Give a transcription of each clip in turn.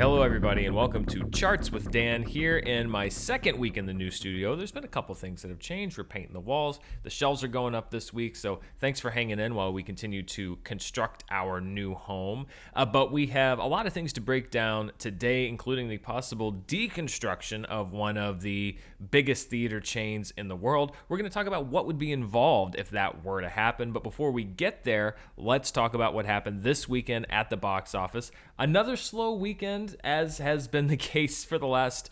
Hello, everybody, and welcome to Charts with Dan here in my second week in the new studio. There's been a couple things that have changed. We're painting the walls. The shelves are going up this week, so thanks for hanging in while we continue to construct our new home. But we have a lot of things to break down today, including the possible deconstruction of one of the biggest theater chains in the world. We're going to talk about what would be involved if that were to happen. But before we get there, let's talk about what happened this weekend at the box office. Another slow weekend, as has been the case for the last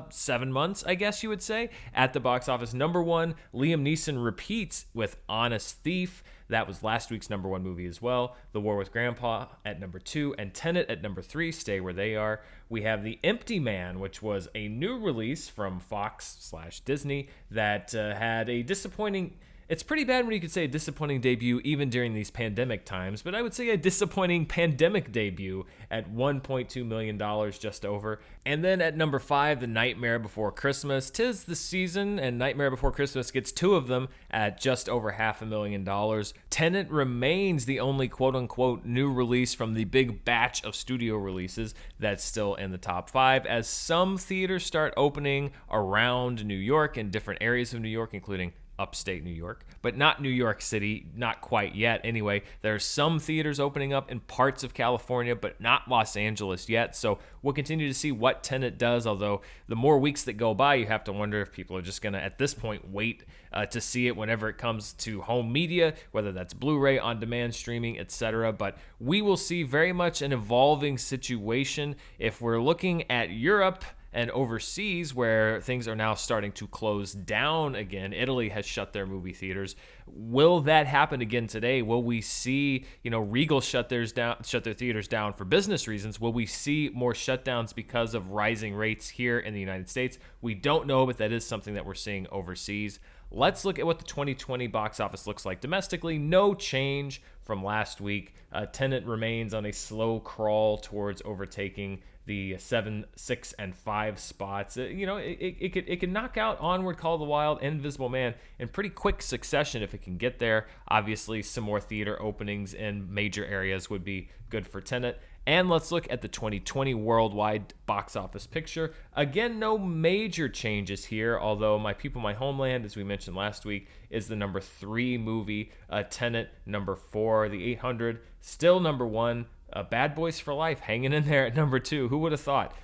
7 months, I guess you would say, at the box office. Number one, Liam Neeson repeats with Honest Thief. That was last week's number one movie as well. The War with Grandpa at number 2, and Tenet at number 3 stay where they are. We have The Empty Man, which was a new release from Fox/Disney that had a disappointing... It's pretty bad when you could say a disappointing debut even during these pandemic times, but I would say a disappointing pandemic debut at $1.2 million, just over. And then at number 5, The Nightmare Before Christmas. 'Tis the season, and Nightmare Before Christmas gets 2 of them at just over $500,000. Tenet remains the only quote-unquote new release from the big batch of studio releases that's still in the top 5, as some theaters start opening around New York and different areas of New York, including upstate New York, but not New York City, not quite yet. Anyway, there are some theaters opening up in parts of California, but not Los Angeles yet. So we'll continue to see what Tenet does, although the more weeks that go by, you have to wonder if people are just going to, at this point, wait to see it whenever it comes to home media, whether that's Blu-ray, on-demand streaming, etc. But we will see very much an evolving situation. If we're looking at Europe and overseas, where things are now starting to close down again, Italy has shut their movie theaters. Will that happen again today? Will we see, Regal shut their theaters down for business reasons? Will we see more shutdowns because of rising rates here in the United States? We don't know, but that is something that we're seeing overseas. Let's look at what the 2020 box office looks like domestically. No change from last week. Tenet remains on a slow crawl towards overtaking the 7, 6, and 5 spots. It could knock out Onward, Call of the Wild, and Invisible Man in pretty quick succession if it can get there. Obviously, some more theater openings in major areas would be good for Tenet. And let's look at the 2020 worldwide box office picture. Again, no major changes here, although My People, My Homeland, as we mentioned last week, is the number 3 movie. Tenet, number 4. The 800, still number 1. Bad Boys for Life hanging in there at number 2. Who would have thought?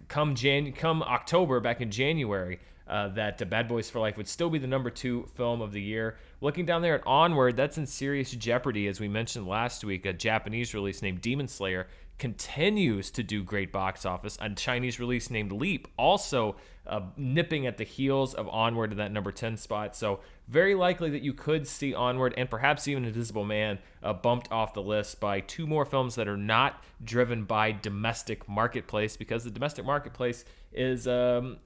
Come October, back in January, that Bad Boys for Life would still be the number 2 film of the year. Looking down there at Onward, that's in serious jeopardy. As we mentioned last week, a Japanese release named Demon Slayer continues to do great box office. A Chinese release named Leap also nipping at the heels of Onward in that number 10 spot. So very likely that you could see Onward and perhaps even Invisible Man bumped off the list by 2 more films that are not driven by domestic marketplace, because the domestic marketplace is,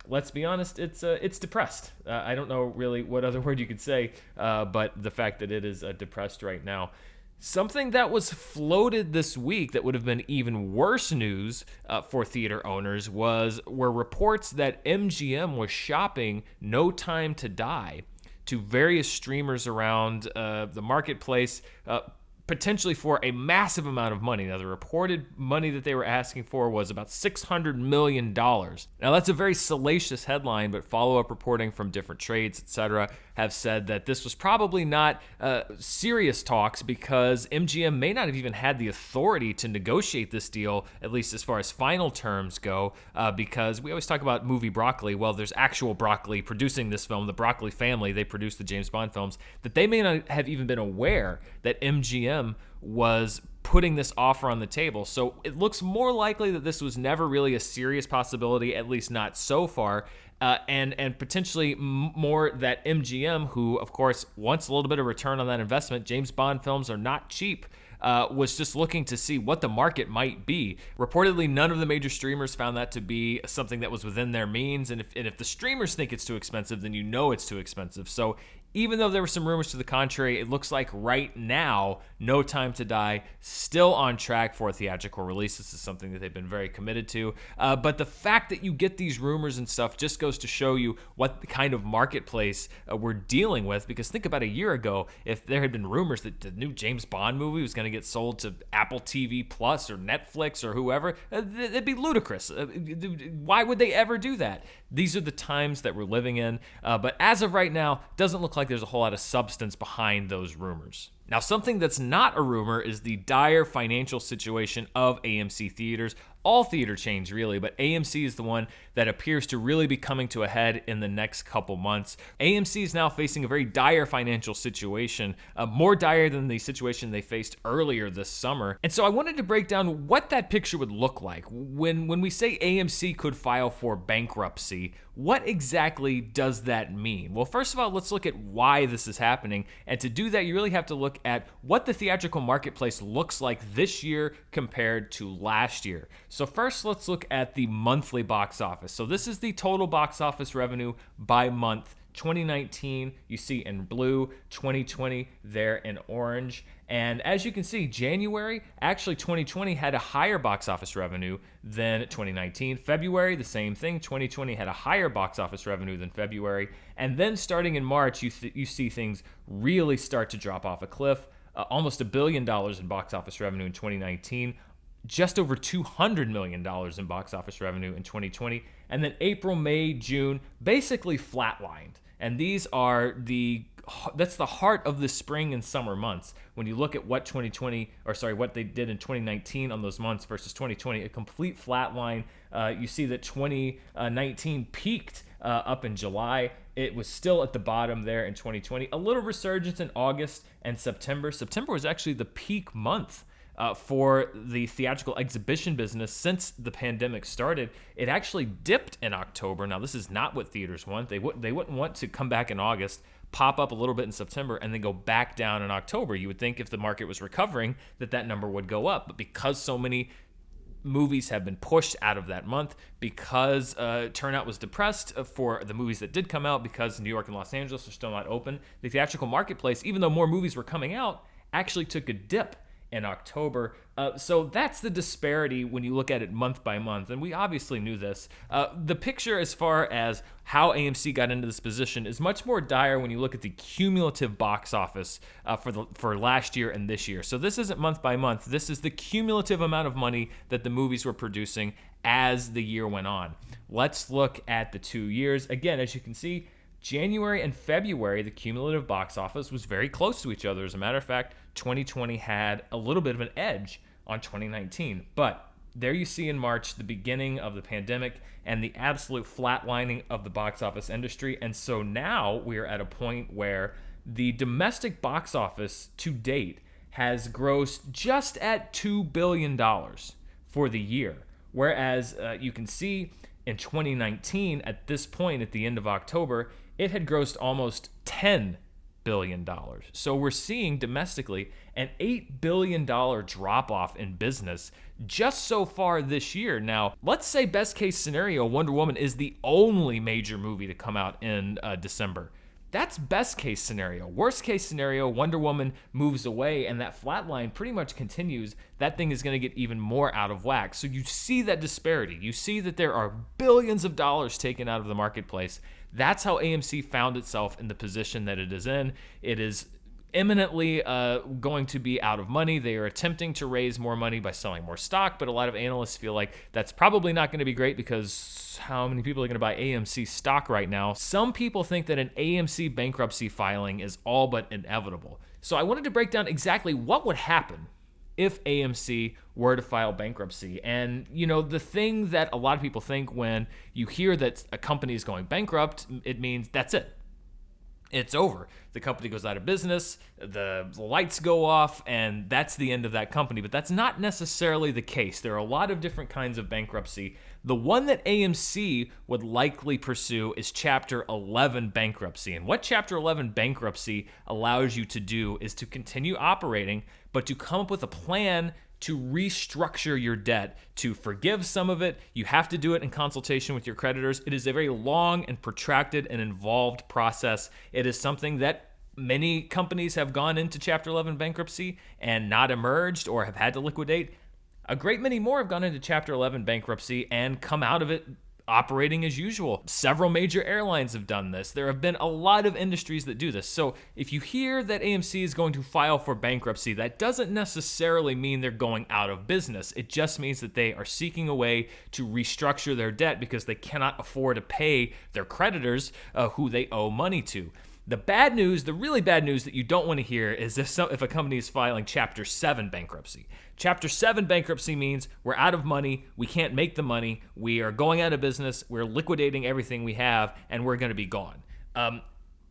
let's be honest, it's depressed. I don't know really what other word you could say, but the fact that it is depressed right now. Something that was floated this week that would have been even worse news for theater owners were reports that MGM was shopping No Time to Die to various streamers around the marketplace, potentially for a massive amount of money. Now, the reported money that they were asking for was about $600 million. Now, that's a very salacious headline, but follow-up reporting from different trades, etc., have said that this was probably not serious talks, because MGM may not have even had the authority to negotiate this deal, at least as far as final terms go, because we always talk about movie broccoli. Well, there's actual broccoli producing this film, the Broccoli family. They produce the James Bond films, that they may not have even been aware that MGM was putting this offer on the table. So it looks more likely that this was never really a serious possibility, at least not so far. And potentially more that MGM, who, of course, wants a little bit of return on that investment. James Bond films are not cheap. Was just looking to see what the market might be. Reportedly, none of the major streamers found that to be something that was within their means. And if the streamers think it's too expensive, then you know it's too expensive. So even though there were some rumors to the contrary, it looks like right now, No Time to Die still on track for a theatrical release. This is something that they've been very committed to. But the fact that you get these rumors and stuff just goes to show you what kind of marketplace we're dealing with. Because think about a year ago, if there had been rumors that the new James Bond movie was going to get sold to Apple TV Plus or Netflix or whoever, it'd be ludicrous. Why would they ever do that? These are the times that we're living in. But as of right now, doesn't look like there's a whole lot of substance behind those rumors. Now, something that's not a rumor is the dire financial situation of AMC theaters. All theater chains, really, but AMC is the one that appears to really be coming to a head in the next couple months. AMC is now facing a very dire financial situation, more dire than the situation they faced earlier this summer. And so I wanted to break down what that picture would look like. When we say AMC could file for bankruptcy, what exactly does that mean? Well, first of all, let's look at why this is happening. And to do that, you really have to look at what the theatrical marketplace looks like this year compared to last year. So first, let's look at the monthly box office. So this is the total box office revenue by month. 2019, you see in blue, 2020 there in orange. And as you can see, January, actually 2020 had a higher box office revenue than 2019. February, the same thing. 2020 had a higher box office revenue than February. And then starting in March, you see things really start to drop off a cliff. Almost $1 billion in box office revenue in 2019. Just over $200 million in box office revenue in 2020. And then April, May, June, basically flatlined. And these are that's the heart of the spring and summer months. When you look at what what they did in 2019 on those months versus 2020, a complete flat line. You see that 2019 peaked up in July. It was still at the bottom there in 2020. A little resurgence in August and September. September was actually the peak month for the theatrical exhibition business since the pandemic started. It actually dipped in October. Now, this is not what theaters want. They wouldn't want to come back in August, pop up a little bit in September, and then go back down in October. You would think if the market was recovering that number would go up. But because so many movies have been pushed out of that month, because turnout was depressed for the movies that did come out, because New York and Los Angeles are still not open, the theatrical marketplace, even though more movies were coming out, actually took a dip in October. So that's the disparity when you look at it month by month. And we obviously knew this. The picture as far as how AMC got into this position is much more dire when you look at the cumulative box office for last year and this year. So this isn't month by month. This is the cumulative amount of money that the movies were producing as the year went on. Let's look at the 2 years. Again, as you can see, January and February, the cumulative box office was very close to each other. As a matter of fact, 2020 had a little bit of an edge on 2019. But there you see in March the beginning of the pandemic and the absolute flatlining of the box office industry. And so now we're at a point where the domestic box office to date has grossed just at $2 billion for the year. Whereas you can see in 2019, at this point, at the end of October, it had grossed almost $10 billion. So we're seeing domestically an $8 billion drop-off in business just so far this year. Now, let's say best case scenario, Wonder Woman is the only major movie to come out in December. That's best case scenario. Worst case scenario, Wonder Woman moves away and that flat line pretty much continues. That thing is going to get even more out of whack. So you see that disparity. You see that there are billions of dollars taken out of the marketplace. That's how AMC found itself in the position that it is in. It is imminently going to be out of money. They are attempting to raise more money by selling more stock, but a lot of analysts feel like that's probably not going to be great because how many people are going to buy AMC stock right now? Some people think that an AMC bankruptcy filing is all but inevitable. So I wanted to break down exactly what would happen if AMC were to file bankruptcy. And, you know, the thing that a lot of people think when you hear that a company is going bankrupt, it means that's it. It's over. The company goes out of business, the lights go off, and that's the end of that company. But that's not necessarily the case. There are a lot of different kinds of bankruptcy. The one that AMC would likely pursue is Chapter 11 bankruptcy. And what Chapter 11 bankruptcy allows you to do is to continue operating, but to come up with a plan to restructure your debt, to forgive some of it. You have to do it in consultation with your creditors. It is a very long and protracted and involved process. It is something that Many companies have gone into Chapter 11 bankruptcy and not emerged or have had to liquidate. A great many more have gone into Chapter 11 bankruptcy and come out of it operating as usual. Several major airlines have done this. There have been a lot of industries that do this. So if you hear that AMC is going to file for bankruptcy, that doesn't necessarily mean they're going out of business. It just means that they are seeking a way to restructure their debt because they cannot afford to pay their creditors who they owe money to. The bad news, the really bad news that you don't want to hear is if a company is filing Chapter 7 bankruptcy. Chapter 7 bankruptcy means we're out of money, we can't make the money, we are going out of business, we're liquidating everything we have, and we're going to be gone.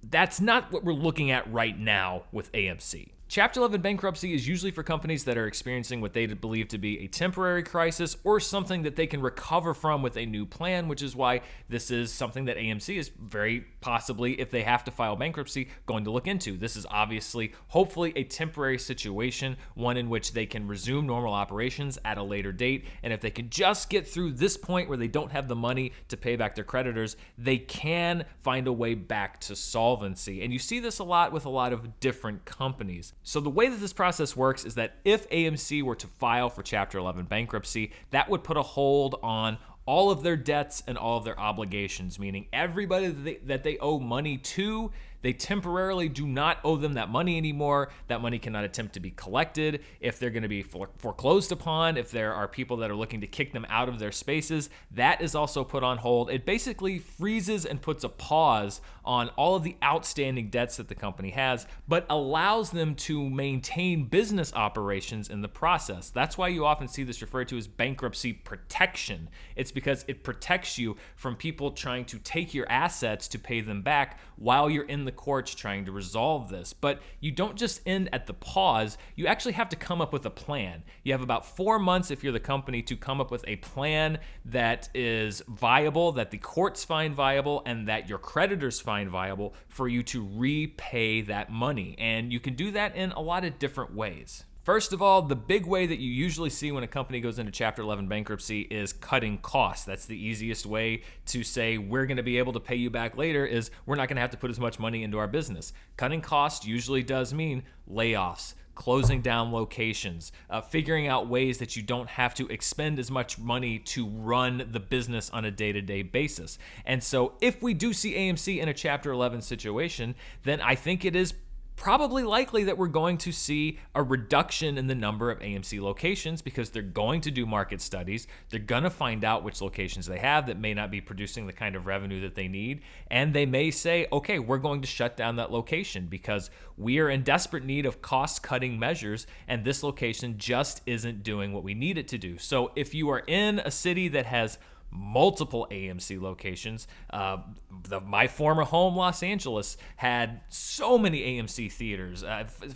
That's not what we're looking at right now with AMC. Chapter 11 bankruptcy is usually for companies that are experiencing what they believe to be a temporary crisis or something that they can recover from with a new plan, which is why this is something that AMC is very possibly, if they have to file bankruptcy, going to look into. This is obviously, hopefully, a temporary situation, one in which they can resume normal operations at a later date. And if they can just get through this point where they don't have the money to pay back their creditors, they can find a way back to solvency. And you see this a lot with a lot of different companies. So the way that this process works is that if AMC were to file for Chapter 11 bankruptcy, that would put a hold on all of their debts and all of their obligations, meaning everybody that they owe money to, they temporarily do not owe them that money anymore. That money cannot attempt to be collected. If they're going to be foreclosed upon, if there are people that are looking to kick them out of their spaces, that is also put on hold. It basically freezes and puts a pause on all of the outstanding debts that the company has, but allows them to maintain business operations in the process. That's why you often see this referred to as bankruptcy protection. It's because it protects you from people trying to take your assets to pay them back while you're in the courts trying to resolve this. But you don't just end at the pause. You actually have to come up with a plan. You have about 4 months if you're the company to come up with a plan that is viable, that the courts find viable, and that your creditors find viable for you to repay that money. And you can do that in a lot of different ways. First of all, the big way that you usually see when a company goes into Chapter 11 bankruptcy is cutting costs. That's the easiest way to say we're going to be able to pay you back later is we're not going to have to put as much money into our business. Cutting costs usually does mean layoffs, closing down locations, figuring out ways that you don't have to expend as much money to run the business on a day-to-day basis. And so if we do see AMC in a Chapter 11 situation, then I think it is probably likely that we're going to see a reduction in the number of AMC locations because they're going to do market studies. They're going to find out which locations they have that may not be producing the kind of revenue that they need. And they may say, okay, we're going to shut down that location because we are in desperate need of cost-cutting measures and this location just isn't doing what we need it to do. So if you are in a city that has multiple AMC locations. My former home, Los Angeles, had so many AMC theaters,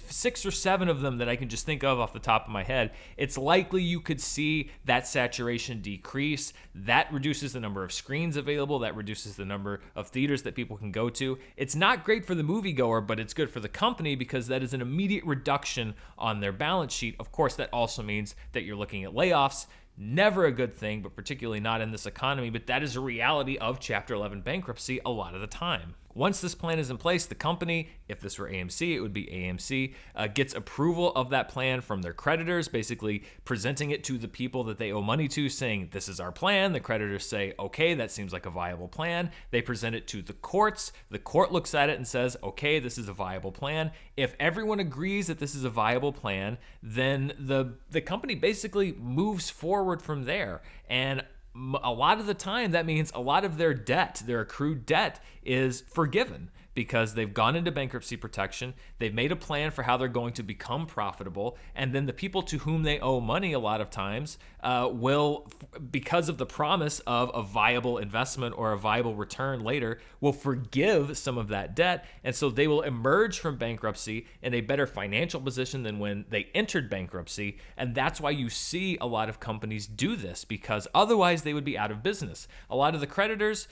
6 or 7 of them that I can just think of off the top of my head. It's likely you could see that saturation decrease. That reduces the number of screens available. That reduces the number of theaters that people can go to. It's not great for the moviegoer, but it's good for the company because that is an immediate reduction on their balance sheet. Of course, that also means that you're looking at layoffs. Never a good thing, but particularly not in this economy, but that is a reality of Chapter 11 bankruptcy a lot of the time. Once this plan is in place, the company, if this were AMC, it would be AMC, gets approval of that plan from their creditors, basically presenting it to the people that they owe money to, saying, this is our plan. The creditors say, okay, that seems like a viable plan. They present it to the courts. The court looks at it and says, okay, this is a viable plan. If everyone agrees that this is a viable plan, then the company basically moves forward from there. And a lot of the time, that means a lot of their debt, their accrued debt, is forgiven because they've gone into bankruptcy protection, they've made a plan for how they're going to become profitable, and then the people to whom they owe money a lot of times will, because of the promise of a viable investment or a viable return later, will forgive some of that debt, and so they will emerge from bankruptcy in a better financial position than when they entered bankruptcy, and that's why you see a lot of companies do this, because otherwise they would be out of business. A lot of the creditors,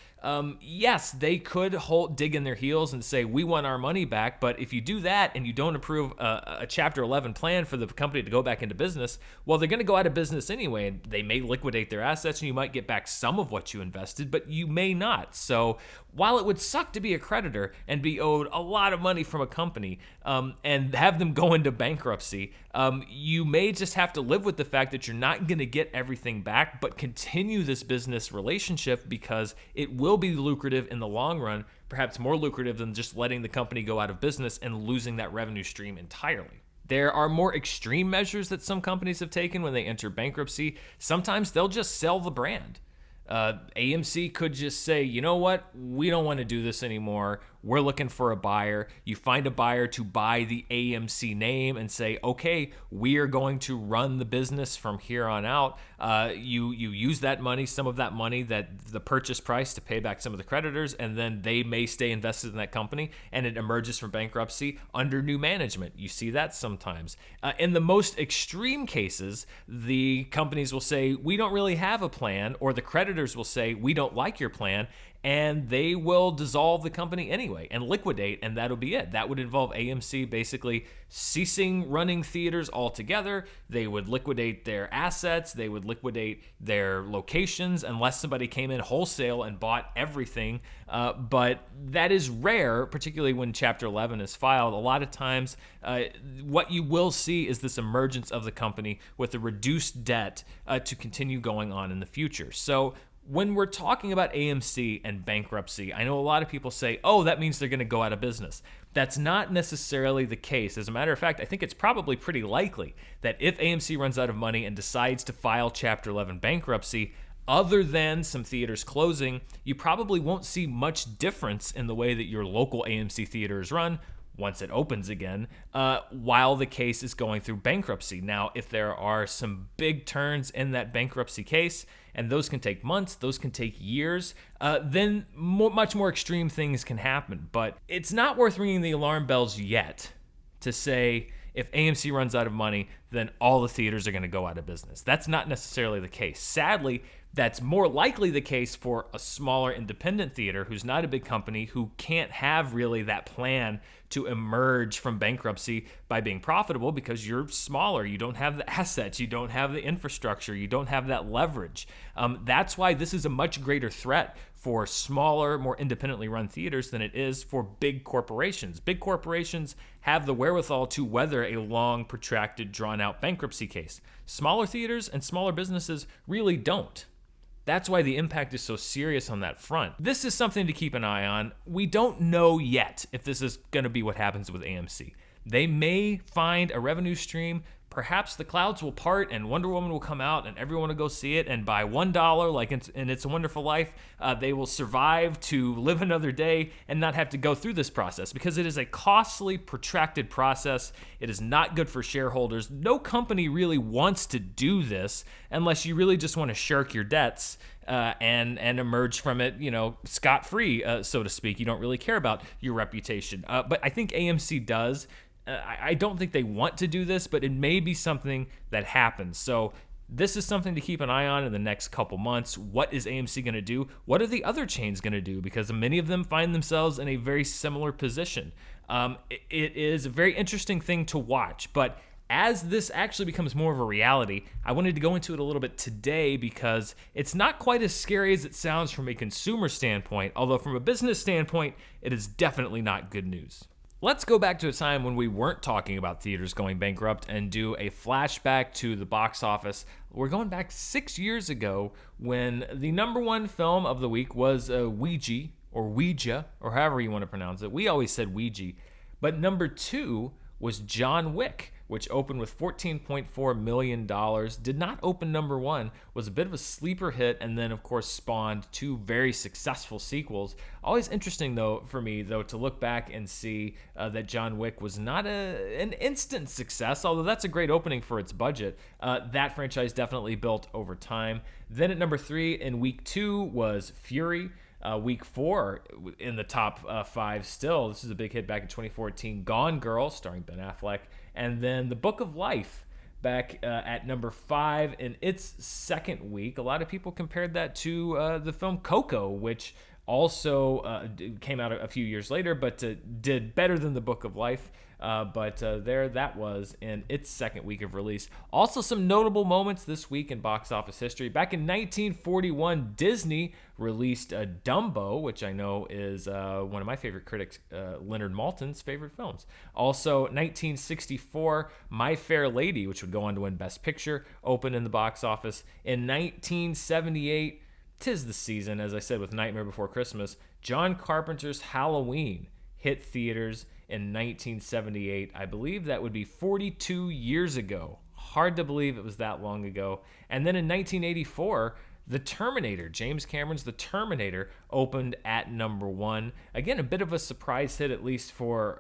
yes, they could dig in their heels and and say, we want our money back. But if you do that and you don't approve a Chapter 11 plan for the company to go back into business, well, they're going to go out of business anyway. And they may liquidate their assets and you might get back some of what you invested, but you may not. So while it would suck to be a creditor and be owed a lot of money from a company and have them go into bankruptcy, you may just have to live with the fact that you're not going to get everything back, but continue this business relationship because it will be lucrative in the long run, perhaps more lucrative than just letting the company go out of business and losing that revenue stream entirely. There are more extreme measures that some companies have taken when they enter bankruptcy. Sometimes they'll just sell the brand. AMC could just say, you know what, we don't want to do this anymore. We're looking for a buyer. You find a buyer to buy the AMC name and say, okay, we are going to run the business from here on out. You use that money, some of that money, that the purchase price, to pay back some of the creditors, and then they may stay invested in that company, and it emerges from bankruptcy under new management. You see that sometimes. In the most extreme cases, the companies will say, we don't really have a plan, or the creditors will say, we don't like your plan, and they will dissolve the company anyway and liquidate, and that'll be it. That would involve AMC basically ceasing running theaters altogether. They would liquidate their assets. They would liquidate their locations unless somebody came in wholesale and bought everything. But that is rare, particularly when Chapter 11 is filed. A lot of times, what you will see is this emergence of the company with a reduced debt to continue going on in the future. So when we're talking about AMC and bankruptcy, I know a lot of people say, oh, that means they're going to go out of business. That's not necessarily the case. As a matter of fact, I think it's probably pretty likely that if AMC runs out of money and decides to file Chapter 11 bankruptcy, other than some theaters closing, you probably won't see much difference in the way that your local AMC theater is run once it opens again, while the case is going through bankruptcy. Now, if there are some big turns in that bankruptcy case, and those can take months, those can take years, then much more extreme things can happen. But it's not worth ringing the alarm bells yet to say, if AMC runs out of money, then all the theaters are going to go out of business. That's not necessarily the case. Sadly, that's more likely the case for a smaller independent theater who's not a big company, who can't have really that plan to emerge from bankruptcy by being profitable because you're smaller. You don't have the assets. You don't have the infrastructure. You don't have that leverage. That's why this is a much greater threat for smaller, more independently run theaters than it is for big corporations. Big corporations have the wherewithal to weather a long, protracted, drawn-out bankruptcy case. Smaller theaters and smaller businesses really don't. That's why the impact is so serious on that front. This is something to keep an eye on. We don't know yet if this is going to be what happens with AMC. They may find a revenue stream. Perhaps the clouds will part and Wonder Woman will come out and everyone will go see it, and by $1, like in It's a Wonderful Life, they will survive to live another day and not have to go through this process, because it is a costly, protracted process. It is not good for shareholders. No company really wants to do this unless you really just want to shirk your debts and emerge from it, scot-free, so to speak. You don't really care about your reputation. But I think AMC does. I don't think they want to do this, but it may be something that happens. So this is something to keep an eye on in the next couple months. What is AMC going to do? What are the other chains going to do? Because many of them find themselves in a very similar position. It is a very interesting thing to watch, but as this actually becomes more of a reality, I wanted to go into it a little bit today because it's not quite as scary as it sounds from a consumer standpoint, although from a business standpoint, it is definitely not good news. Let's go back to a time when we weren't talking about theaters going bankrupt and do a flashback to the box office. We're going back 6 years ago when the number one film of the week was Ouija, or however you want to pronounce it. We always said Ouija. But number two was John Wick, which opened with $14.4 million, did not open number one, was a bit of a sleeper hit, and then, of course, spawned two very successful sequels. Always interesting, though, for me, to look back and see that John Wick was not an instant success, although that's a great opening for its budget. That franchise definitely built over time. Then at number three in week two was Fury. Week four in the top five still. This is a big hit back in 2014. Gone Girl, starring Ben Affleck. And then The Book of Life back at number 5 in its second week. A lot of people compared that to the film Coco, which also came out a few years later, but did better than The Book of Life. But there that was in its second week of release. Also, some notable moments this week in box office history. Back in 1941, Disney released Dumbo, which I know is one of my favorite critics, Leonard Maltin's favorite films. Also, 1964, My Fair Lady, which would go on to win Best Picture, opened in the box office. In 1978, 'tis the season, as I said, with Nightmare Before Christmas, John Carpenter's Halloween hit theaters in 1978. I believe that would be 42 years ago. Hard to believe it was that long ago. And then in 1984, The Terminator, James Cameron's The Terminator, opened at number 1. Again, a bit of a surprise hit, at least for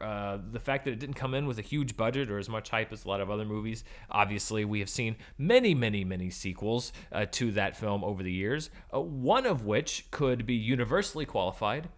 the fact that it didn't come in with a huge budget or as much hype as a lot of other movies. Obviously, we have seen many sequels to that film over the years, one of which could be universally qualified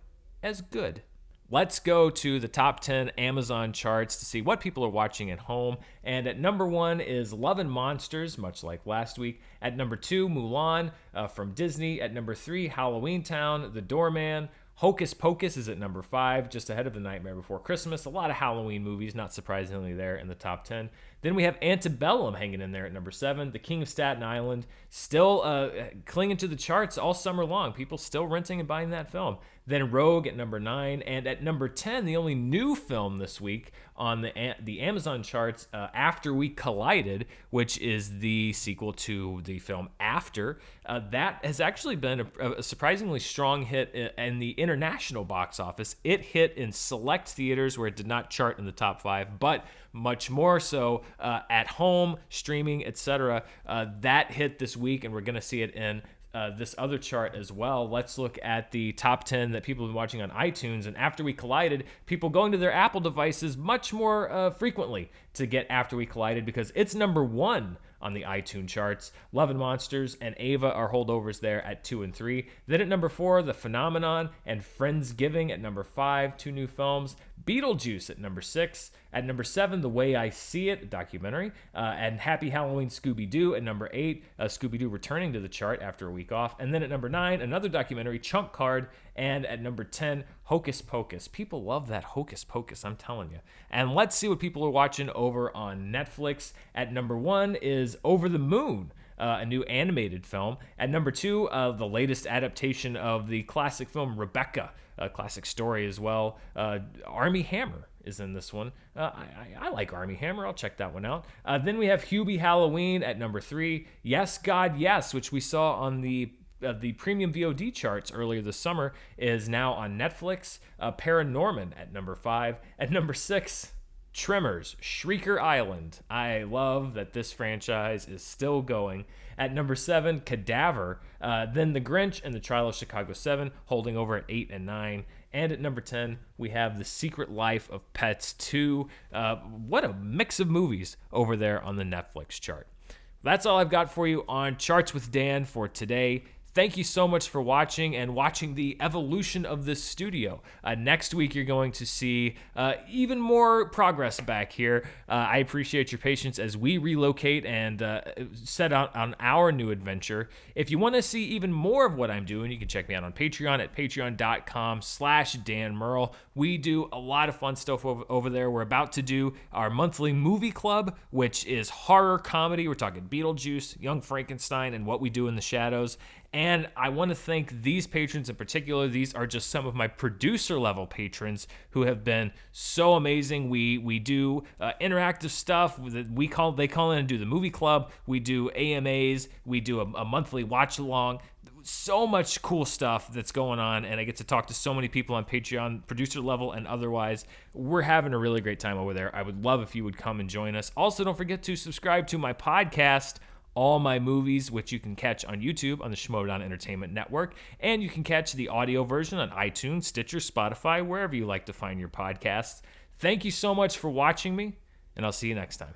as good. Let's go to the top 10 Amazon charts to see what people are watching at home. And at number 1 is Love and Monsters, much like last week. At number 2, Mulan from Disney. At number 3, Halloween Town, The Doorman. Hocus Pocus is at number 5, just ahead of The Nightmare Before Christmas. A lot of Halloween movies, not surprisingly, there in the top 10. Then we have Antebellum hanging in there at number 7. The King of Staten Island, still clinging to the charts all summer long. People still renting and buying that film. Then Rogue at number 9. And at number 10, the only new film this week on the Amazon charts, After We Collided, which is the sequel to the film After. That has actually been a surprisingly strong hit in the international box office. It hit in select theaters where it did not chart in the top 5, but much more so at home, streaming, etc. That hit this week, and we're going to see it in this other chart as well. Let's look at the top 10 that people have been watching on iTunes. And After We Collided, people going to their Apple devices much more frequently to get After We Collided because it's number 1 on the iTunes charts. Love and Monsters and Ava are holdovers there at 2 and 3. Then at number 4, The Phenomenon and Friendsgiving at number 5, 2 new films. Beetlejuice at number 6. At number 7, The Way I See It, a documentary. And Happy Halloween Scooby-Doo at number 8. Scooby-Doo returning to the chart after a week off. And then at number 9, another documentary, Chump Card. And at number 10, Hocus Pocus. People love that Hocus Pocus, I'm telling you. And let's see what people are watching over on Netflix. At number 1 is Over the Moon, a new animated film. At number 2, the latest adaptation of the classic film Rebecca, a classic story as well. Armie Hammer is in this one. I like Armie Hammer. I'll check that one out. Then we have Hubie Halloween at number 3. Yes, God, Yes, which we saw on the premium VOD charts earlier this summer, is now on Netflix. Paranorman at number 5. At number 6, Tremors, Shrieker Island. I love that this franchise is still going. At number 7, Cadaver. Then The Grinch and The Trial of Chicago 7, holding over at 8 and 9. And at number 10, we have The Secret Life of Pets 2. What a mix of movies over there on the Netflix chart. That's all I've got for you on Charts with Dan for today. Thank you so much for watching and watching the evolution of this studio. Next week, you're going to see even more progress back here. I appreciate your patience as we relocate and set out on our new adventure. If you want to see even more of what I'm doing, you can check me out on Patreon at patreon.com/Dan Murrell. We do a lot of fun stuff over there. We're about to do our monthly movie club, which is horror comedy. We're talking Beetlejuice, Young Frankenstein, and What We Do in the Shadows. And I want to thank these patrons in particular. These are just some of my producer level patrons who have been so amazing. We do interactive stuff. They call in and do the movie club. We do AMAs. We do a monthly watch along. So much cool stuff that's going on, and I get to talk to so many people on Patreon, producer level and otherwise. We're having a really great time over there. I would love if you would come and join us. Also, don't forget to subscribe to my podcast, All My Movies, which you can catch on YouTube on the Schmodown Entertainment Network, and you can catch the audio version on iTunes, Stitcher, Spotify, wherever you like to find your podcasts. Thank you so much for watching me, and I'll see you next time.